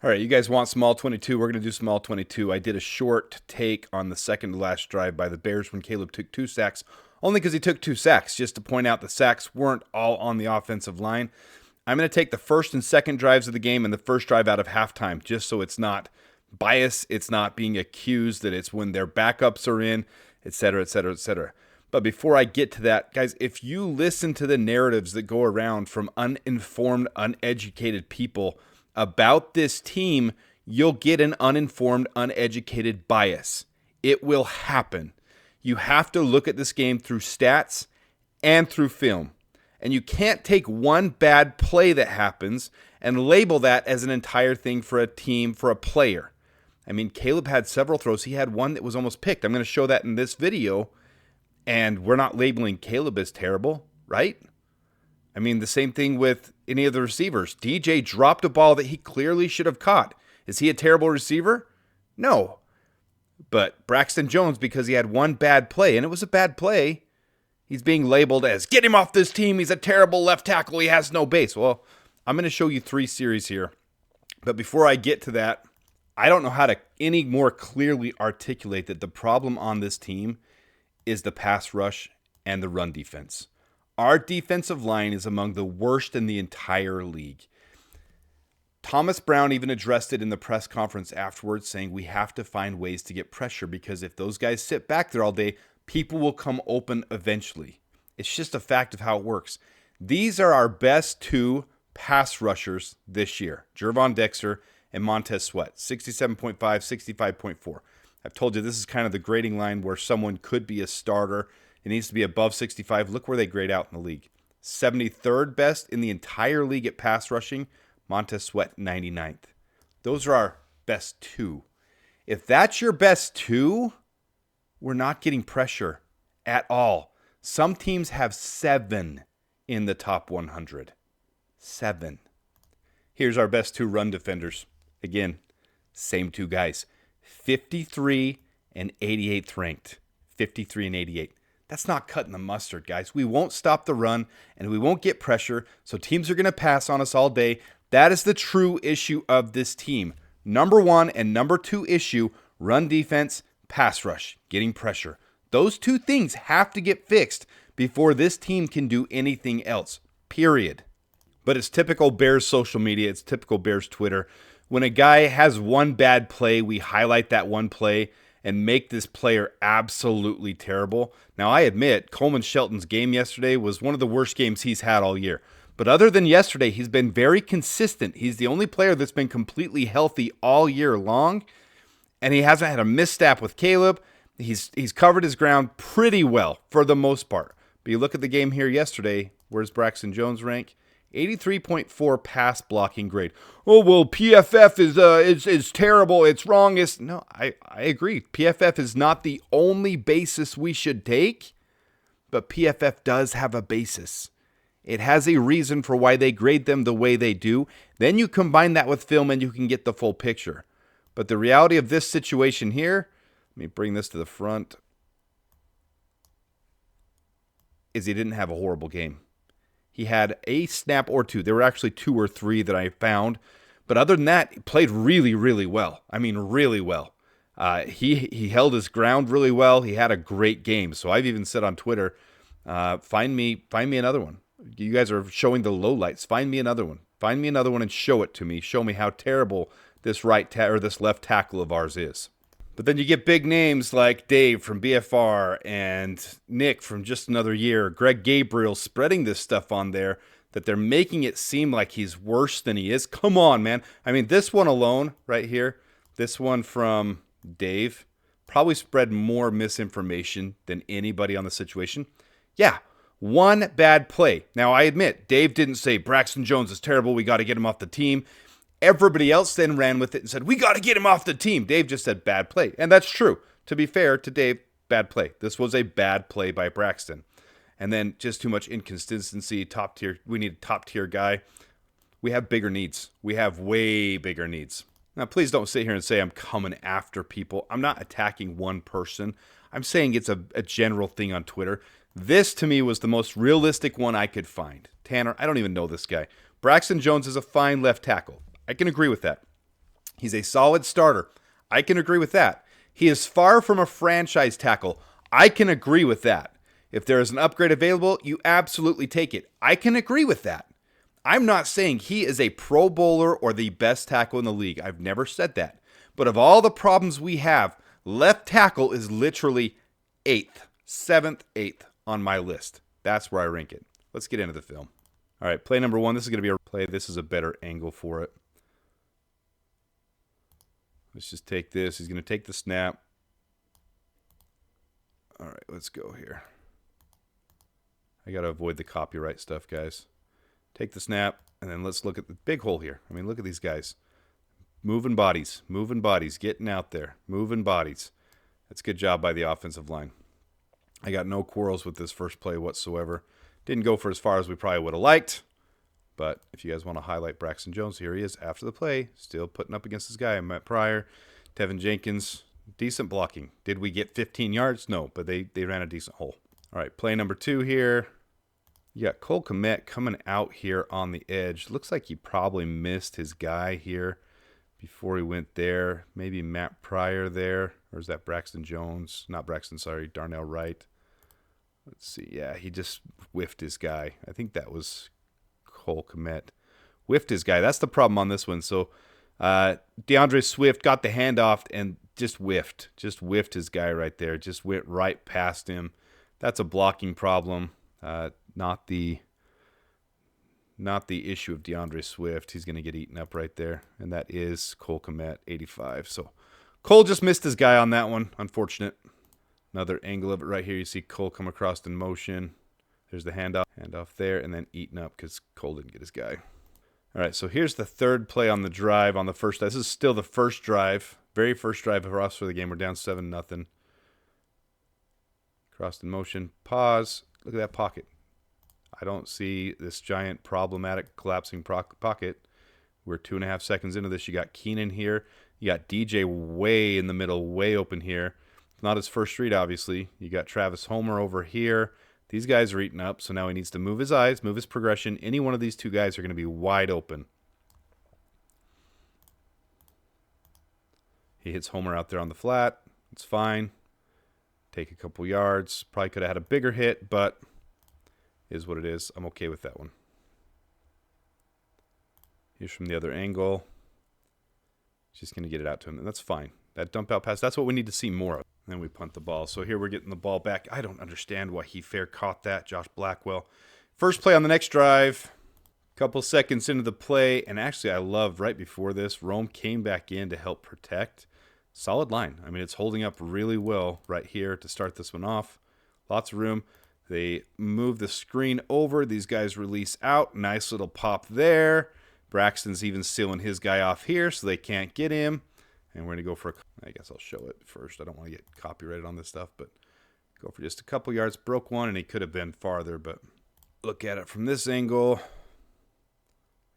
All right, you guys want small 22? We're going to do small 22. I did a short take on the second to last drive by the Bears when Caleb took 2 sacks, only because he took 2 sacks, just to point out the sacks weren't all on the offensive line. I'm going to take the first and second drives of the game and the first drive out of halftime, just so it's not bias, it's not being accused that it's when their backups are in, et cetera, et cetera, et cetera. But before I get to that, guys, if you listen to the narratives that go around from uninformed, uneducated people about this team, you'll get an uninformed, uneducated bias. It will happen. You have to look at this game through stats and through film. And you can't take one bad play that happens and label that as an entire thing for a team, for a player. I mean, Caleb had several throws. He had one that was almost picked. I'm going to show that in this video. And we're not labeling Caleb as terrible, right? I mean, the same thing with any of the receivers. DJ dropped a ball that he clearly should have caught. Is he a terrible receiver? No. But Braxton Jones, because he had one bad play, and it was a bad play, he's being labeled as, get him off this team, he's a terrible left tackle, he has no base. Well, I'm going to show you 3 series here. But before I get to that, I don't know how to any more clearly articulate that the problem on this team is the pass rush and the run defense. Our defensive line is among the worst in the entire league. Thomas Brown even addressed it in the press conference afterwards, saying we have to find ways to get pressure because if those guys sit back there all day, people will come open eventually. It's just a fact of how it works. These are our best 2 pass rushers this year, Gervon Dexter and Montez Sweat, 67.5, 65.4. I've told you this is kind of the grading line where someone could be a starter. It needs to be above 65. Look where they grade out in the league. 73rd best in the entire league at pass rushing. Montez Sweat, 99th. Those are our best 2. If that's your best 2, we're not getting pressure at all. Some teams have 7 in the top 100. 7. Here's our best 2 run defenders. Again, same 2 guys. 53 and 88th ranked. 53 and 88. That's not cutting the mustard, guys. We won't stop the run, and we won't get pressure, so teams are going to pass on us all day. That is the true issue of this team. Number 1 and number 2 issue, run defense, pass rush, getting pressure. Those 2 things have to get fixed before this team can do anything else, period. But it's typical Bears social media. It's typical Bears Twitter. When a guy has one bad play, we highlight that one play and make this player absolutely terrible. Now, I admit, Coleman Shelton's game yesterday was one of the worst games he's had all year. But other than yesterday, he's been very consistent. He's the only player that's been completely healthy all year long, and he hasn't had a misstep with Caleb. He's covered his ground pretty well for the most part. But you look at the game here yesterday, where's Braxton Jones rank? 83.4 pass blocking grade. Oh, well, PFF is terrible. It's wrong. No, I agree. PFF is not the only basis we should take, but PFF does have a basis. It has a reason for why they grade them the way they do. Then you combine that with film and you can get the full picture. But the reality of this situation here, let me bring this to the front, is he didn't have a horrible game. He had a snap or 2. There were actually 2 or 3 that I found. But other than that, he played really, really well. I mean, really well. He held his ground really well. He had a great game. So I've even said on Twitter, find me another one. You guys are showing the lowlights. Find me another one. Find me another one and show it to me. Show me how terrible this this left tackle of ours is. But then you get big names like Dave from BFR and Nick from Just Another Year, Greg Gabriel spreading this stuff on there that they're making it seem like he's worse than he is. Come on, man. I mean, this one alone right here, this one from Dave, probably spread more misinformation than anybody on the situation. Yeah, one bad play. Now, I admit, Dave didn't say Braxton Jones is terrible, we got to get him off the team. Everybody else then ran with it and said, we got to get him off the team. Dave just said bad play. And that's true. To be fair to Dave, bad play. This was a bad play by Braxton. And then just too much inconsistency, top tier. We need a top tier guy. We have bigger needs. We have way bigger needs. Now, please don't sit here and say I'm coming after people. I'm not attacking one person. I'm saying it's a general thing on Twitter. This, to me, was the most realistic one I could find. Tanner, I don't even know this guy. Braxton Jones is a fine left tackle. I can agree with that. He's a solid starter. I can agree with that. He is far from a franchise tackle. I can agree with that. If there is an upgrade available, you absolutely take it. I can agree with that. I'm not saying he is a Pro Bowler or the best tackle in the league. I've never said that. But of all the problems we have, left tackle is literally 8th, 7th, 8th on my list. That's where I rank it. Let's get into the film. All right, play number 1. This is going to be a play. This is a better angle for it. Let's just take this. He's going to take the snap. All right, let's go here. I got to avoid the copyright stuff, guys. Take the snap, and then let's look at the big hole here. I mean, look at these guys. Moving bodies, getting out there, moving bodies. That's a good job by the offensive line. I got no quarrels with this first play whatsoever. Didn't go for as far as we probably would have liked. But if you guys want to highlight Braxton Jones, here he is after the play, still putting up against this guy I met prior. Tevin Jenkins, decent blocking. Did we get 15 yards? No, but they ran a decent hole. All right, play number 2 here. You got Cole Kmet coming out here on the edge. Looks like he probably missed his guy here before he went there. Maybe Matt Pryor there. Or is that Braxton Jones? Not Braxton, sorry, Darnell Wright. Let's see. Yeah, he just whiffed his guy. I think that was Cole Kmet. Whiffed his guy. That's the problem on this one. So DeAndre Swift got the handoff and just whiffed. Just whiffed his guy right there. Just went right past him. That's a blocking problem. Not the issue of DeAndre Swift. He's going to get eaten up right there. And that is Cole Kmet, 85. So Cole just missed his guy on that one. Unfortunate. Another angle of it right here. You see Cole come across in motion. There's the handoff there, and then eaten up because Cole didn't get his guy. All right, so here's the third play on the drive on the first. This is still the first drive. Very first drive for us for the game. We're down 7-0. Crossed in motion. Pause. Look at that pocket. I don't see this giant problematic collapsing pocket. We're 2.5 seconds into this. You got Keenan here. You got DJ way in the middle, way open here. Not his first read, obviously. You got Travis Homer over here. These guys are eating up, so now he needs to move his eyes, move his progression. Any one of these two guys are going to be wide open. He hits Homer out there on the flat. It's fine. Take a couple yards. Probably could have had a bigger hit, but is what it is. I'm okay with that one. Here's from the other angle. Just going to get it out to him, and that's fine. That dump out pass, that's what we need to see more of. And then we punt the ball. So here we're getting the ball back. I don't understand why he fair caught that, Josh Blackwell. First play on the next drive. Couple seconds into the play. And actually, I love right before this, Rome came back in to help protect. Solid line. I mean, it's holding up really well right here to start this one off. Lots of room. They move the screen over. These guys release out. Nice little pop there. Braxton's even sealing his guy off here so they can't get him. And we're going to go for I guess I'll show it first. I don't want to get copyrighted on this stuff, but go for just a couple yards. Broke one, and he could have been farther, but look at it from this angle.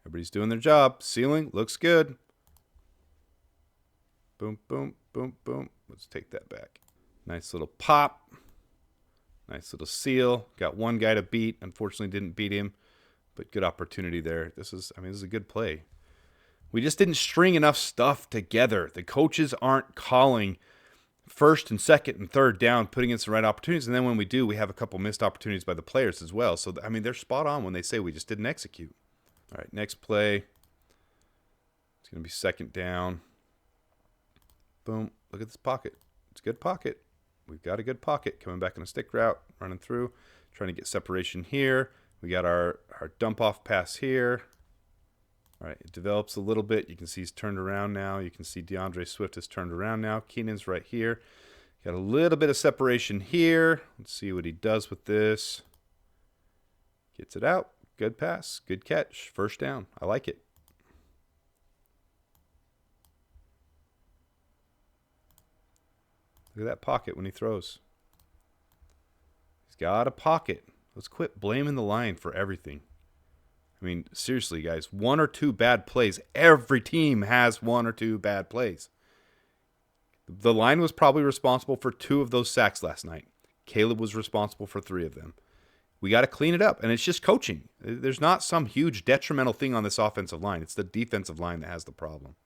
Everybody's doing their job. Sealing looks good. Boom, boom, boom, boom. Let's take that back. Nice little pop. Nice little seal. Got one guy to beat. Unfortunately, didn't beat him, but good opportunity there. This is a good play. We just didn't string enough stuff together. The coaches aren't calling first and second and third down, putting in some right opportunities. And then when we do, we have a couple missed opportunities by the players as well. So, I mean, they're spot on when they say we just didn't execute. All right, next play. It's going to be second down. Boom. Look at this pocket. It's a good pocket. We've got a good pocket. Coming back in a stick route, running through, trying to get separation here. We got our dump off pass here. All right, it develops a little bit. You can see he's turned around now. You can see DeAndre Swift has turned around now. Keenan's right here. Got a little bit of separation here. Let's see what he does with this. Gets it out. Good pass. Good catch. First down. I like it. Look at that pocket when he throws. He's got a pocket. Let's quit blaming the line for everything. I mean, seriously, guys, 1 or 2 bad plays. Every team has 1 or 2 bad plays. The line was probably responsible for 2 of those sacks last night. Caleb was responsible for 3 of them. We got to clean it up, and it's just coaching. There's not some huge detrimental thing on this offensive line. It's the defensive line that has the problem.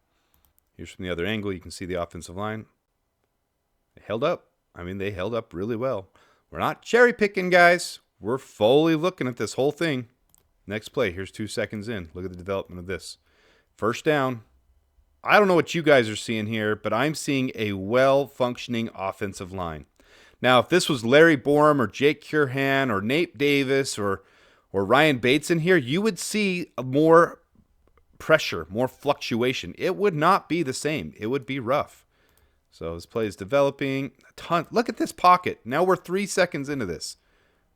Here's from the other angle. You can see the offensive line. They held up. I mean, they held up really well. We're not cherry picking, guys. We're fully looking at this whole thing. Next play. Here's 2 seconds in. Look at the development of this. First down. I don't know what you guys are seeing here, but I'm seeing a well-functioning offensive line. Now, if this was Larry Borum or Jake Curhan or Nate Davis or Ryan Bates in here, you would see more pressure, more fluctuation. It would not be the same. It would be rough. So this play is developing a ton. Look at this pocket. Now we're 3 seconds into this.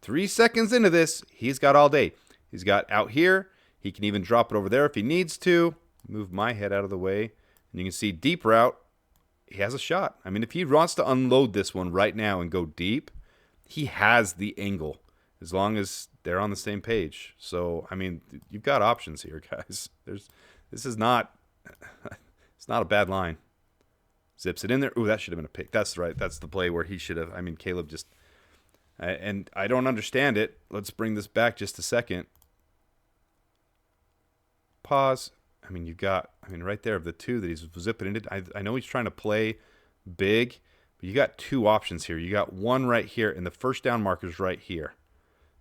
3 seconds into this, he's got all day. He's got out here. He can even drop it over there if he needs to. Move my head out of the way. And you can see deep route. He has a shot. I mean, if he wants to unload this one right now and go deep, he has the angle as long as they're on the same page. So, I mean, you've got options here, guys. This is not it's not a bad line. Zips it in there. Ooh, that should have been a pick. That's right. That's the play where he should have. I mean, Caleb just and I don't understand it. Let's bring this back just a second. Pause. I mean, right there of the two that he's zipping into. I know he's trying to play big, but you got two options here. You got one right here, and the first down marker's right here.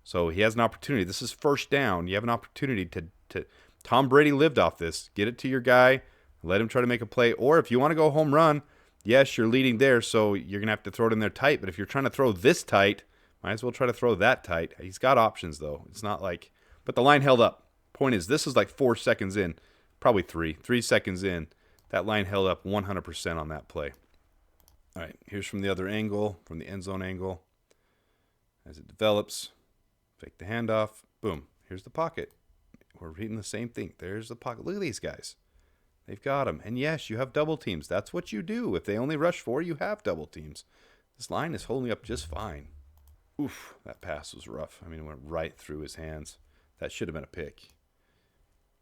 So he has an opportunity. This is first down. You have an opportunity to Tom Brady lived off this. Get it to your guy. Let him try to make a play. Or if you want to go home run, yes, you're leading there, so you're going to have to throw it in there tight. But if you're trying to throw this tight, might as well try to throw that tight. He's got options, though. It's not like – but the line held up. Point is, this is like 4 seconds in. Probably 3 seconds in. That line held up 100% on that play. All right, here's from the other angle, from the end zone angle. As it develops, fake the handoff. Boom, here's the pocket. We're reading the same thing. There's the pocket. Look at these guys. They've got them. And yes, you have double teams. That's what you do. If they only rush 4, you have double teams. This line is holding up just fine. Oof, that pass was rough. I mean, it went right through his hands. That should have been a pick.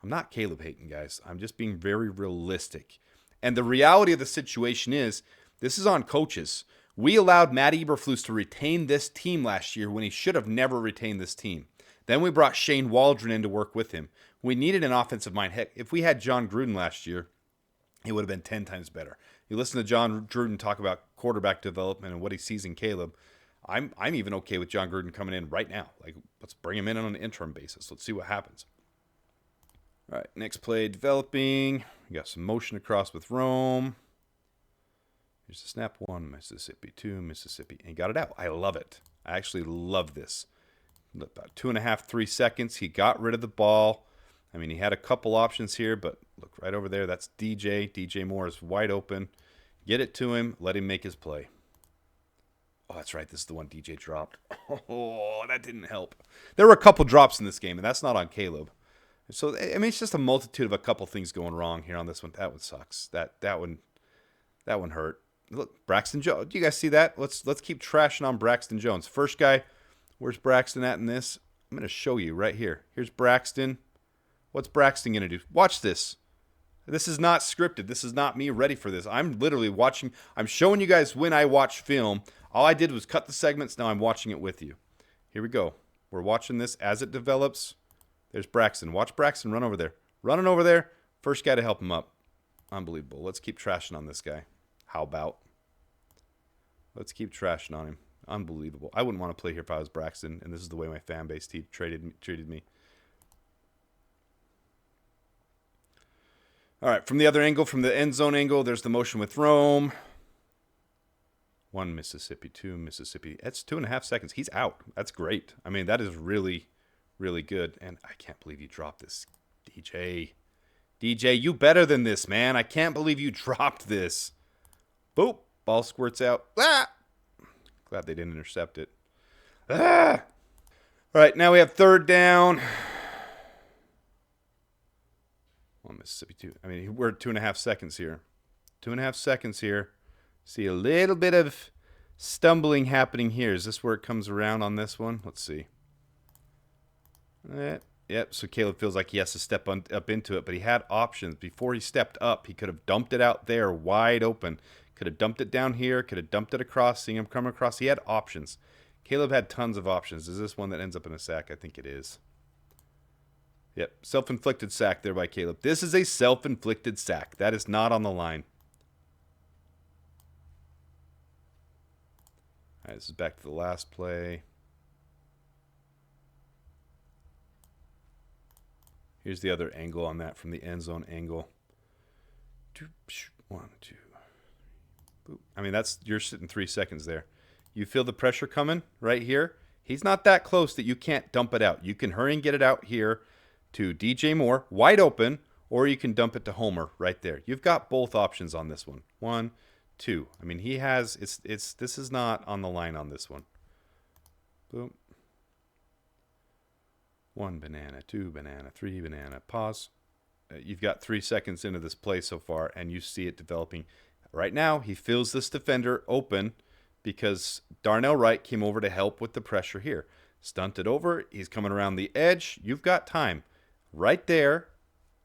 I'm not Caleb hating, guys. I'm just being very realistic. And the reality of the situation is, this is on coaches. We allowed Matt Eberflus to retain this team last year when he should have never retained this team. Then we brought Shane Waldron in to work with him. We needed an offensive mind. Heck, if we had John Gruden last year, it would have been 10 times better. You listen to John Gruden talk about quarterback development and what he sees in Caleb. I'm even okay with John Gruden coming in right now. Like, let's bring him in on an interim basis. Let's see what happens. All right, next play developing. We got some motion across with Rome. Here's the snap. 1, Mississippi. 2, Mississippi. And he got it out. I love it. I actually love this. About 2.5, 3 seconds. He got rid of the ball. I mean, he had a couple options here, but look right over there. That's DJ. DJ Moore is wide open. Get it to him. Let him make his play. Oh, that's right. This is the one DJ dropped. Oh, that didn't help. There were a couple drops in this game, and that's not on Caleb. So, I mean, it's just a multitude of a couple things going wrong here on this one. That one sucks. That one hurt. Look, Braxton Jones. Do you guys see that? Let's keep trashing on Braxton Jones. First guy, where's Braxton at in this? I'm going to show you right here. Here's Braxton. What's Braxton going to do? Watch this. This is not scripted. This is not me ready for this. I'm literally watching. I'm showing you guys when I watch film. All I did was cut the segments. Now I'm watching it with you. Here we go. We're watching this as it develops. There's Braxton. Watch Braxton run over there. Running over there. First guy to help him up. Unbelievable. Let's keep trashing on this guy. How about? Let's keep trashing on him. Unbelievable. I wouldn't want to play here if I was Braxton, and this is the way my fan base treated me. All right, from the other angle, from the end zone angle, there's the motion with Rome. 1, Mississippi. 2, Mississippi. That's 2.5 seconds. He's out. That's great. I mean, that is really, really good. And I can't believe you dropped this, DJ. DJ, you better than this, man. I can't believe you dropped this. Boop. Ball squirts out. Ah! Glad they didn't intercept it. Ah! All right, now we have third down. 1, Mississippi. 2. I mean, we're at 2.5 seconds here. 2.5 seconds here. See a little bit of stumbling happening here. Is this where it comes around on this one? Let's see. Yep, so Caleb feels like he has to step up into it, but he had options. Before he stepped up, he could have dumped it out there wide open. Could have dumped it down here. Could have dumped it across, seeing him come across. He had options. Caleb had tons of options. Is this one that ends up in a sack? I think it is. Yep, self-inflicted sack there by Caleb. This is a self-inflicted sack. That is not on the line. All right, this is back to the last play. Here's the other angle on that from the end zone angle. 1, 2. Boop. I mean, you're sitting 3 seconds there. You feel the pressure coming right here. He's not that close that you can't dump it out. You can hurry and get it out here to DJ Moore, wide open, or you can dump it to Homer right there. You've got both options on this one. 1, 2. I mean, he has. This is not on the line on this one. Boom. 1 banana, 2 banana, 3 banana. Pause. You've got 3 seconds into this play so far, and you see it developing. Right now, he feels this defender open because Darnell Wright came over to help with the pressure here. Stunted over. He's coming around the edge. You've got time right there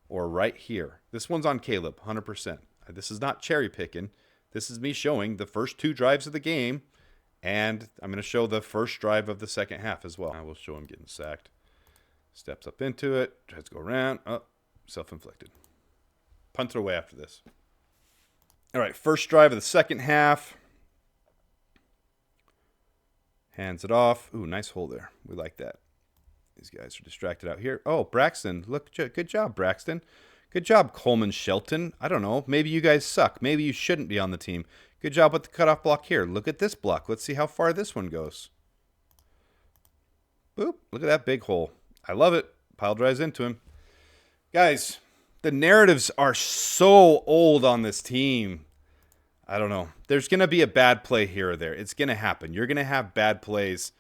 or right here. This one's on Caleb, 100%. This is not cherry picking. This is me showing the first 2 drives of the game, and I'm going to show the first drive of the second half as well. I will show him getting sacked. Steps up into it. Tries to go around. Oh, self-inflicted. Punt it away after this. All right, first drive of the second half. Hands it off. Ooh, nice hole there. We like that. These guys are distracted out here. Oh, Braxton. Look, good job, Braxton. Good job, Coleman Shelton. I don't know. Maybe you guys suck. Maybe you shouldn't be on the team. Good job with the cutoff block here. Look at this block. Let's see how far this one goes. Boop. Look at that big hole. I love it. Pile drives into him. Guys, the narratives are so old on this team. I don't know. There's going to be a bad play here or there. It's going to happen. You're going to have bad plays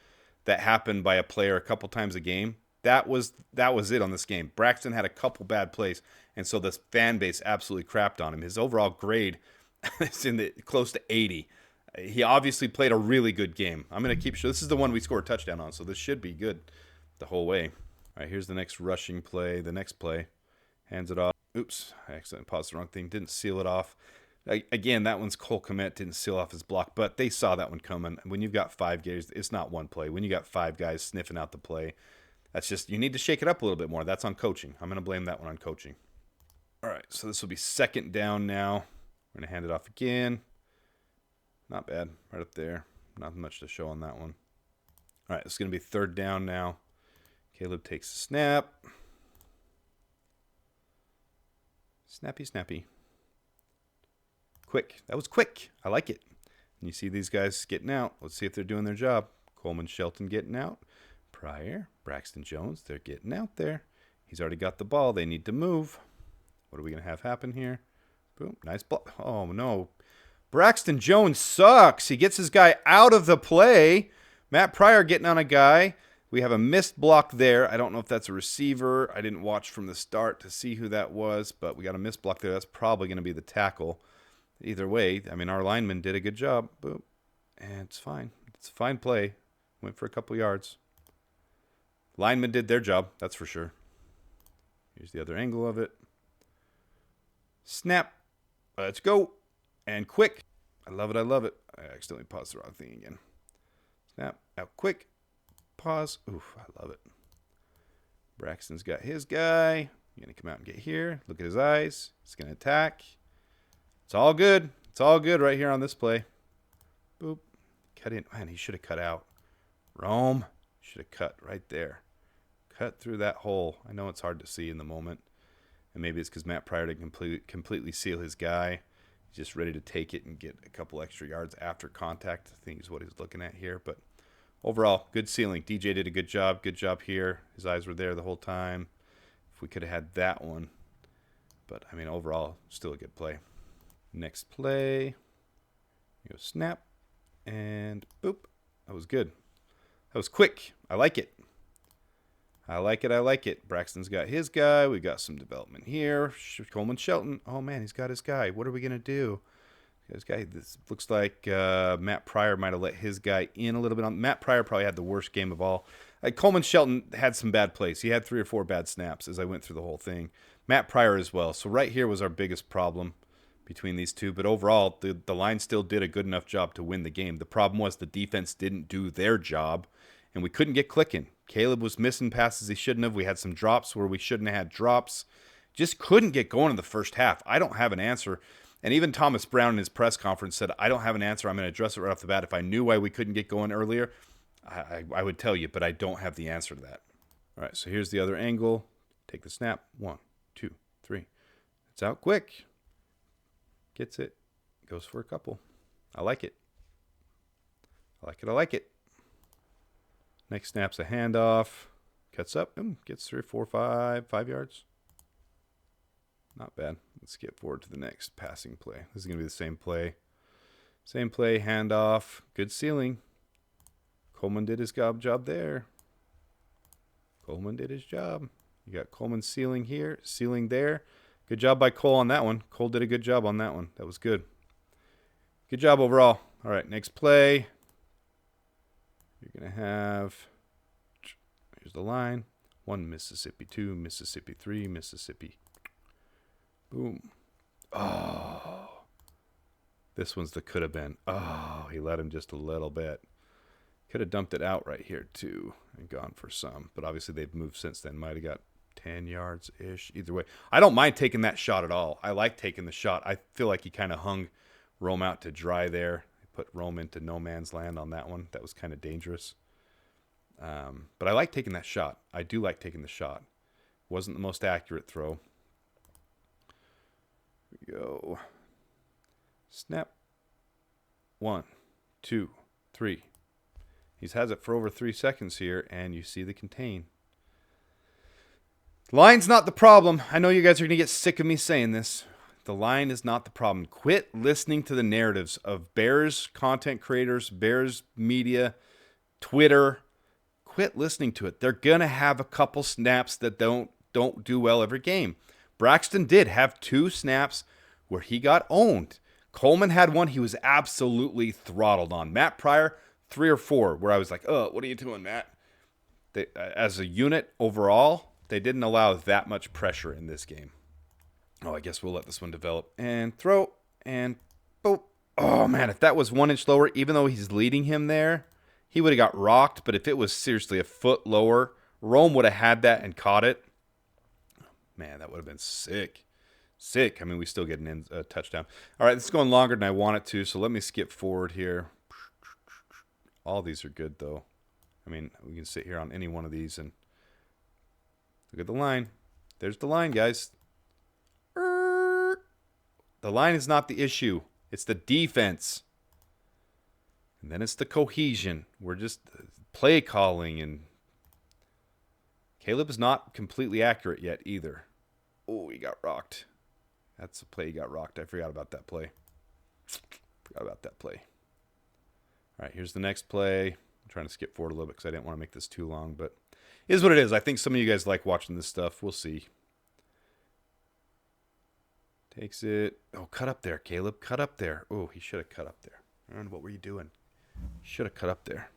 that happen by a player a couple times a game. That was it on this game. Braxton had a couple bad plays, and so this fan base absolutely crapped on him. His overall grade is in the close to 80. He obviously played a really good game. I'm going to keep sure. This is the one we scored a touchdown on, so this should be good the whole way. All right, here's the next rushing play. The next play. Hands it off. Oops, I accidentally paused the wrong thing. Didn't seal it off. Again, that one's Cole Kmet. Didn't seal off his block, but they saw that one coming. When you've got 5 guys, it's not one play. When you got 5 guys sniffing out the play, that's just, you need to shake it up a little bit more. That's on coaching. I'm going to blame that one on coaching. All right, so this will be second down now. We're going to hand it off again. Not bad. Right up there. Not much to show on that one. All right, it's going to be third down now. Caleb takes a snap. Snappy, snappy. Quick. That was quick. I like it. And you see these guys getting out. Let's see if they're doing their job. Coleman Shelton getting out. Pryor, Braxton Jones, they're getting out there. He's already got the ball. They need to move. What are we going to have happen here? Boom. Nice block. Oh, no. Braxton Jones sucks. He gets his guy out of the play. Matt Pryor getting on a guy. We have a missed block there. I don't know if that's a receiver. I didn't watch from the start to see who that was, but we got a missed block there. That's probably going to be the tackle. Either way, I mean, our lineman did a good job. Boom. And it's fine. It's a fine play. Went for a couple yards. Linemen did their job, that's for sure. Here's the other angle of it. Snap. Let's go. And quick. I love it. I love it. I accidentally paused the wrong thing again. Snap. Out quick. Pause. Oof, I love it. Braxton's got his guy. You're going to come out and get here. Look at his eyes. He's going to attack. It's all good. It's all good right here on this play. Boop. Cut in. Man, he should have cut out. Rome. Should have cut right there. Cut through that hole. I know it's hard to see in the moment. And maybe it's because Matt Pryor didn't completely seal his guy. He's just ready to take it and get a couple extra yards after contact. I think is what he's looking at here. But overall, good sealing. DJ did a good job. Good job here. His eyes were there the whole time. If we could have had that one. But, I mean, overall, still a good play. Next play. Go snap. And boop. That was good. That was quick. I like it. I like it. I like it. Braxton's got his guy. We got some development here. Coleman Shelton. Oh, man, he's got his guy. What are we going to do? This guy, this looks like Matt Pryor might have let his guy in a little bit. Matt Pryor probably had the worst game of all. Coleman Shelton had some bad plays. He had 3 or 4 bad snaps as I went through the whole thing. Matt Pryor as well. So right here was our biggest problem between these two. But overall, the line still did a good enough job to win the game. The problem was the defense didn't do their job, and we couldn't get clicking. Caleb was missing passes he shouldn't have. We had some drops where we shouldn't have had drops. Just couldn't get going in the first half. I don't have an answer. And even Thomas Brown in his press conference said, I don't have an answer. I'm going to address it right off the bat. If I knew why we couldn't get going earlier, I would tell you, but I don't have the answer to that. All right, so here's the other angle. Take the snap. 1, 2, 3. It's out quick. Gets it. Goes for a couple. I like it. I like it. I like it. Next snap's a handoff. Cuts up. Gets 3, 4, 5 yards. Not bad. Let's skip forward to the next passing play. This is going to be the same play. Same play, handoff. Good sealing. Coleman did his job there. Coleman did his job. You got Coleman sealing here, sealing there. Good job by Cole on that one. Cole did a good job on that one. That was good. Good job overall. All right, next play. You're going to have, here's the line. 1 Mississippi, 2 Mississippi, 3 Mississippi. Boom. Oh. This one's the could have been. Oh, he let him just a little bit. Could have dumped it out right here, too, and gone for some. But obviously, they've moved since then. Might have got 10 yards-ish. Either way, I don't mind taking that shot at all. I like taking the shot. I feel like he kind of hung Rome out to dry there. He put Rome into no man's land on that one. That was kind of dangerous. But I like taking that shot. I do like taking the shot. Wasn't the most accurate throw. Here we go. Snap. 1, 2, 3. He has it for over 3 seconds here, and you see the contain. Line's not the problem. I know you guys are going to get sick of me saying this. The line is not the problem. Quit listening to the narratives of Bears content creators, Bears media, Twitter. Quit listening to it. They're going to have a couple snaps that don't do well every game. Braxton did have 2 snaps where he got owned. Coleman had one he was absolutely throttled on. Matt Pryor, 3 or 4, where I was like, oh, what are you doing, Matt? They, as a unit overall, they didn't allow that much pressure in this game. Oh, I guess we'll let this one develop. And throw, and boom. Oh, man, if that was 1 inch lower, even though he's leading him there, he would have got rocked. But if it was seriously a foot lower, Rome would have had that and caught it. Man, that would have been sick. Sick. I mean, we still get a touchdown. All right, this is going longer than I want it to, so let me skip forward here. All these are good, though. I mean, we can sit here on any one of these and look at the line. There's the line, guys. The line is not the issue. It's the defense. And then it's the cohesion. We're just play calling, and Caleb is not completely accurate yet either. Oh, he got rocked. That's the play he got rocked. I forgot about that play. All right, here's the next play. I'm trying to skip forward a little bit because I didn't want to make this too long, but it is what it is. I think some of you guys like watching this stuff. We'll see. Takes it. Oh, cut up there, Caleb. Cut up there. Oh, he should have cut up there. Aaron, what were you doing? Should have cut up there.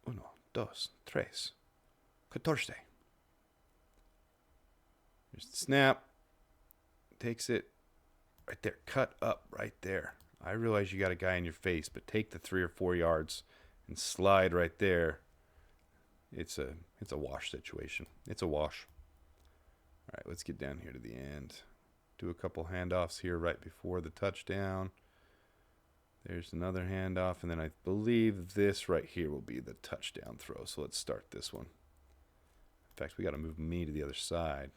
1, 2, 3, 14. Here's the snap. Takes it right there. Cut up right there. I realize you got a guy in your face, but take the 3 or 4 yards and slide right there. It's a wash situation. It's a wash. All right, let's get down here to the end. Do a couple handoffs here right before the touchdown. There's another handoff, and then I believe this right here will be the touchdown throw. So let's start this one. In fact, we got to move me to the other side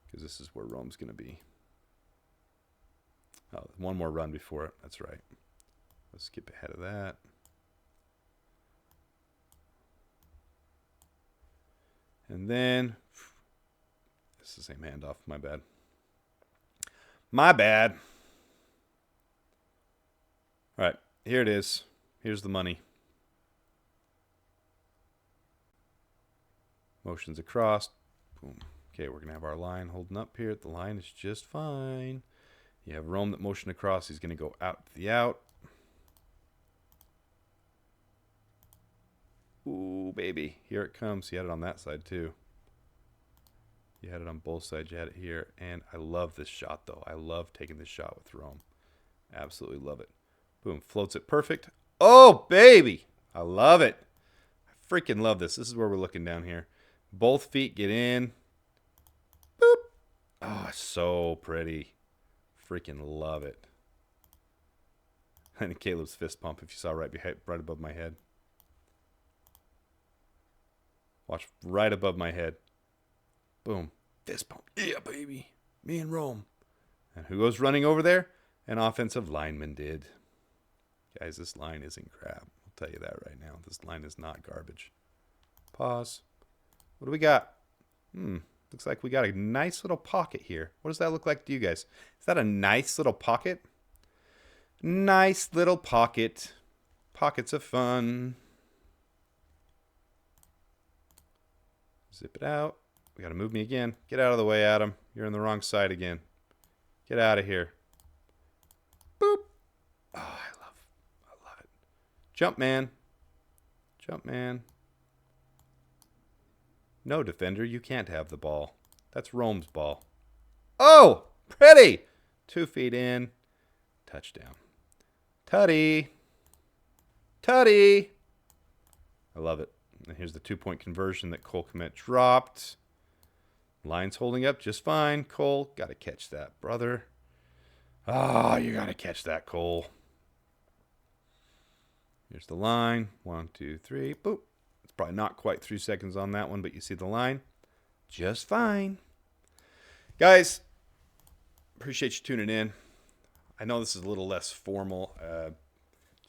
because this is where Rome's going to be. Oh, one more run before it. That's right. Let's skip ahead of that. And then, it's the same handoff. My bad. My bad. All right, here it is. Here's the money. Motions across. Boom. Okay, we're going to have our line holding up here. The line is just fine. You have Rome that motion across. He's going to go out to the out. Ooh, baby. Here it comes. He had it on that side, too. You had it on both sides. You had it here. And I love this shot, though. I love taking this shot with Rome. Absolutely love it. Boom. Floats it perfect. Oh, baby. I love it. I freaking love this. This is where we're looking down here. Both feet get in. Boop. Oh, so pretty. Freaking love it. And Caleb's fist pump, if you saw right above my head. Watch right above my head. Boom. Fist pump. Yeah, baby. Me and Rome. And who goes running over there? An offensive lineman did. Guys, this line isn't crap. I'll tell you that right now. This line is not garbage. Pause. What do we got? Looks like we got a nice little pocket here. What does that look like to you guys? Is that a nice little pocket? Nice little pocket. Pockets of fun. Zip it out. We got to move me again. Get out of the way, Adam. You're on the wrong side again. Get out of here. Boop. Oh, I love it. Jump, man. Jump, man. No, defender, you can't have the ball. That's Rome's ball. Oh, pretty. 2 feet in. Touchdown. Tutty. Tutty. I love it. And here's the 2-point conversion that Cole Kmet dropped. Line's holding up just fine. Cole, got to catch that, brother. Oh, you got to catch that, Cole. Here's the line. 1, 2, 3. Boop. It's probably not quite 3 seconds on that one, but you see the line. Just fine. Guys, appreciate you tuning in. I know this is a little less formal,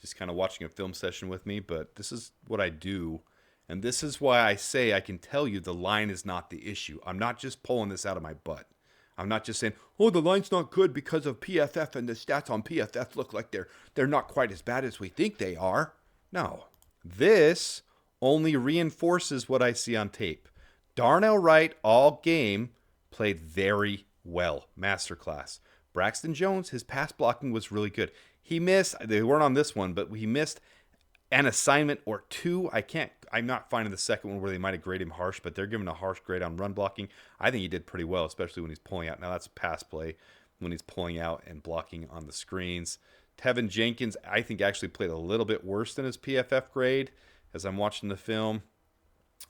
just kind of watching a film session with me, but this is what I do. And this is why I say I can tell you the line is not the issue. I'm not just pulling this out of my butt. I'm not just saying, oh, the line's not good because of PFF and the stats on PFF look like they're not quite as bad as we think they are. No. This only reinforces what I see on tape. Darnell Wright all game played very well. Masterclass. Braxton Jones, his pass blocking was really good. He missed, they weren't on this one, but he missed an assignment or two. I'm not finding the second one where they might have graded him harsh, but they're giving a harsh grade on run blocking. I think he did pretty well, especially when he's pulling out. Now that's a pass play when he's pulling out and blocking on the screens. Tevin Jenkins, I think, actually played a little bit worse than his PFF grade as I'm watching the film.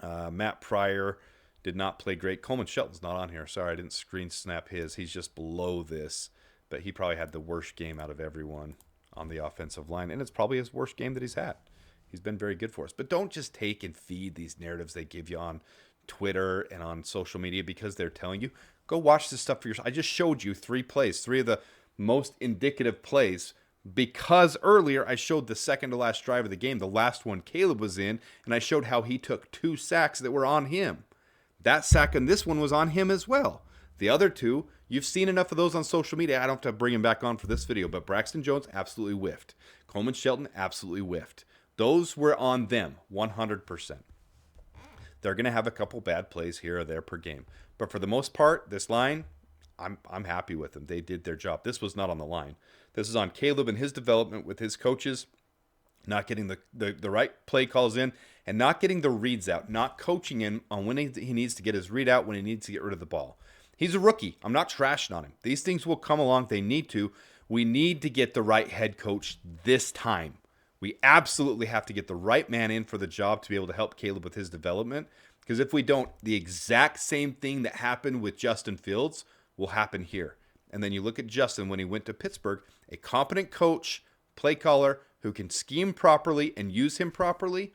Matt Pryor did not play great. Coleman Shelton's not on here. Sorry, I didn't screen snap his. He's just below this, but he probably had the worst game out of everyone on the offensive line, and it's probably his worst game that he's had. He's been very good for us. But don't just take and feed these narratives they give you on Twitter and on social media because they're telling you. Go watch this stuff for yourself. I just showed you 3 plays, 3 of the most indicative plays, because earlier I showed the second to last drive of the game, the last one Caleb was in, and I showed how he took 2 sacks that were on him. That sack and this one was on him as well. The other 2, you've seen enough of those on social media. I don't have to bring him back on for this video, but Braxton Jones absolutely whiffed. Coleman Shelton absolutely whiffed. Those were on them, 100%. They're going to have a couple bad plays here or there per game. But for the most part, this line, I'm happy with them. They did their job. This was not on the line. This is on Caleb and his development with his coaches, not getting the right play calls in, and not getting the reads out, not coaching him on when he needs to get his read out, when he needs to get rid of the ball. He's a rookie. I'm not trashing on him. These things will come along. They need to. We need to get the right head coach this time. We absolutely have to get the right man in for the job to be able to help Caleb with his development. Because if we don't, the exact same thing that happened with Justin Fields will happen here. And then you look at Justin when he went to Pittsburgh, a competent coach, play caller, who can scheme properly and use him properly.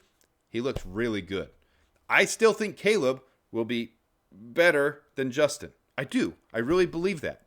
He looks really good. I still think Caleb will be better than Justin. I do. I really believe that.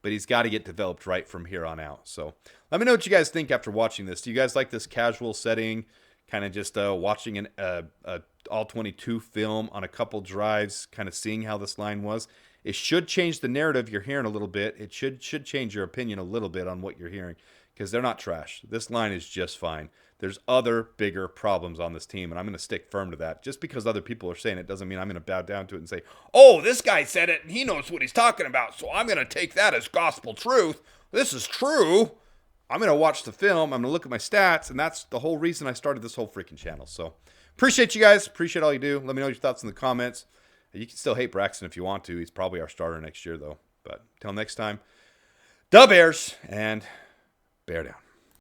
But he's got to get developed right from here on out. So let me know what you guys think after watching this. Do you guys like this casual setting, kind of just watching an all-22 film on a couple drives, kind of seeing how this line was? It should change the narrative you're hearing a little bit. It should change your opinion a little bit on what you're hearing, because they're not trash. This line is just fine. There's other bigger problems on this team, and I'm going to stick firm to that. Just because other people are saying it doesn't mean I'm going to bow down to it and say, oh, this guy said it, and he knows what he's talking about, so I'm going to take that as gospel truth. This is true. I'm going to watch the film. I'm going to look at my stats, and that's the whole reason I started this whole freaking channel. So appreciate you guys. Appreciate all you do. Let me know your thoughts in the comments. You can still hate Braxton if you want to. He's probably our starter next year, though. But until next time, da Bears, and bear down.